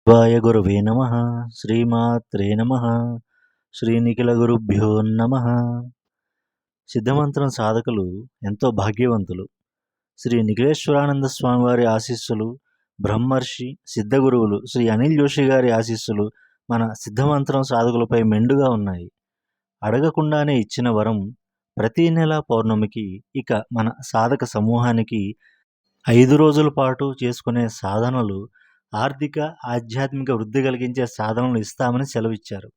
శివాయ గురవే నమ. శ్రీమాత్రే నమ. శ్రీనిఖిల గురుభ్యో నమ. సిద్ధమంత్రం సాధకులు ఎంతో భాగ్యవంతులు. శ్రీ నిఖిలేశ్వరానంద స్వామివారి ఆశీస్సులు, బ్రహ్మర్షి సిద్ధగురువులు శ్రీ అనిల్ జోషి గారి ఆశీస్సులు మన సిద్ధమంత్రం సాధకులపై మెండుగా ఉన్నాయి. అడగకుండానే ఇచ్చిన వరం ప్రతి నెల పౌర్ణమికి ఇక మన సాధక సమూహానికి 5 రోజుల పాటు చేసుకునే సాధనలు, ఆర్థిక ఆధ్యాత్మిక వృద్ధి కలిగించే సాధనలు ఇస్తామని సెలవిచ్చారు.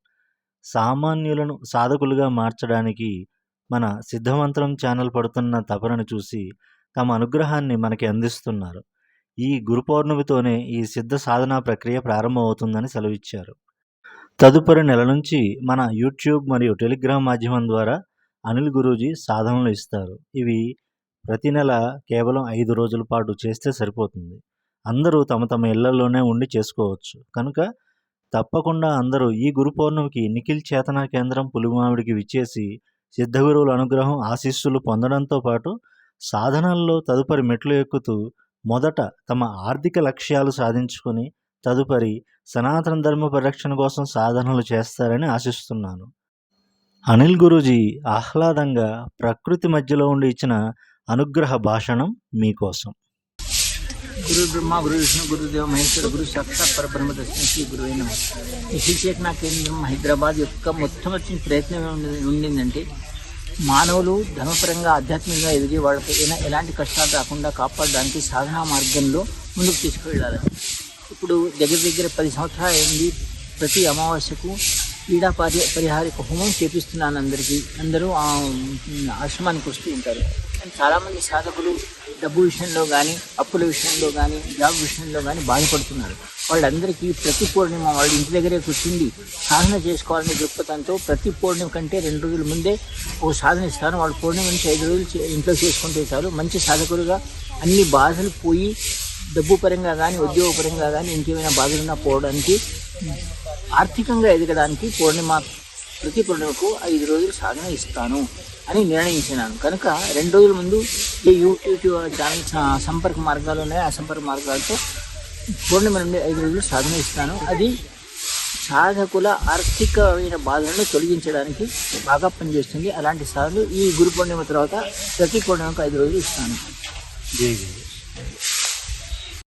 సామాన్యులను సాధకులుగా మార్చడానికి మన సిద్ధమంత్రం ఛానల్ పడుతున్న తపనను చూసి తమ అనుగ్రహాన్ని మనకి అందిస్తున్నారు. ఈ గురు పౌర్ణమితోనే ఈ సిద్ధ సాధనా ప్రక్రియ ప్రారంభమవుతుందని సెలవిచ్చారు. తదుపరి నెల నుంచి మన యూట్యూబ్ మరియు టెలిగ్రామ్ మాధ్యమం ద్వారా అనిల్ గురూజీ సాధనలు ఇస్తారు. ఇవి ప్రతి నెల కేవలం 5 రోజుల పాటు చేస్తే సరిపోతుంది. అందరూ తమ తమ ఇళ్లలోనే ఉండి చేసుకోవచ్చు. కనుక తప్పకుండా అందరూ ఈ గురు పౌర్ణమికి నిఖిల్ చేతనా కేంద్రం పులిమామిడికి విచ్చేసి సిద్ధగురువుల అనుగ్రహం, ఆశీస్సులు పొందడంతో పాటు సాధనల్లో తదుపరి మెట్లు ఎక్కుతూ మొదట తమ ఆర్థిక లక్ష్యాలు సాధించుకొని తదుపరి సనాతన ధర్మ పరిరక్షణ కోసం సాధనలు చేస్తారని ఆశిస్తున్నాను. అనిల్ గురూజీ ఆహ్లాదంగా ప్రకృతి మధ్యలో ఉండి ఇచ్చిన అనుగ్రహ భాషణం మీకోసం. గురు బ్రహ్మ, గురు విష్ణు, గురుదేవ మహేశ్వర, గురు సాక్షాత్ పరబ్రహ్మ తస్మై శ్రీ గురువే నమః. నిఖిల్ చేతనా కేంద్రం హైదరాబాద్ యొక్క మొట్టమొదటి ప్రయత్నం ఉండిందంటే మానవులు ధర్మపరంగా ఆధ్యాత్మికంగా ఎదిగే వాళ్ళకి ఎలాంటి కష్టాలు రాకుండా కాపాడడానికి సాధనా మార్గంలో ముందుకు తీసుకువెళ్ళాలి. ఇప్పుడు దగ్గర 10 సంవత్సరాలు అయింది. ప్రతి అమావాస్యకు పీడా పరిహారిక హోమం చేపిస్తున్నాను అందరికీ. అందరూ ఆశ్రమానికి వస్తూ ఉంటారు. కానీ చాలామంది సాధకులు డబ్బు విషయంలో కానీ, అప్పుల విషయంలో కానీ, జాబ్ విషయంలో కానీ బాధపడుతున్నారు. వాళ్ళందరికీ ప్రతి పూర్ణిమ వాళ్ళ ఇంటి దగ్గరే కూర్చుండి సాధన చేసుకోవాలనే దృక్పథంతో ప్రతి పూర్ణిమ కంటే 2 రోజుల ముందే ఓ సాధన ఇస్తాను. వాళ్ళు పూర్ణిమ నుంచి 5 రోజులు ఇంట్లో చేసుకుంటే చాలు మంచి సాధకులుగా అన్ని బాధలు పోయి డబ్బు పరంగా కానీ, ఉద్యోగ పరంగా కానీ, ఇంకేమైనా బాధలున్నా పోవడానికి, ఆర్థికంగా ఎదగడానికి ప్రతి పూర్ణిమకు 5 రోజులు సాధన ఇస్తాను అని నిర్ణయించినాను. కనుక 2 రోజుల ముందు ఏ యూట్యూబ్ ఛానల్ సంపర్క మార్గాలు ఉన్నాయో ఆ సంపర్క మార్గాలతో పూర్ణిమ నుండి 5 రోజులు సాధన ఇస్తాను. అది సాధకుల ఆర్థికమైన బాధలను తొలగించడానికి బాగా పనిచేస్తుంది. అలాంటి సాధనలు ఈ గురు పూర్ణిమ తర్వాత ప్రతి పూర్ణిమకు 5 రోజులు ఇస్తాను. జై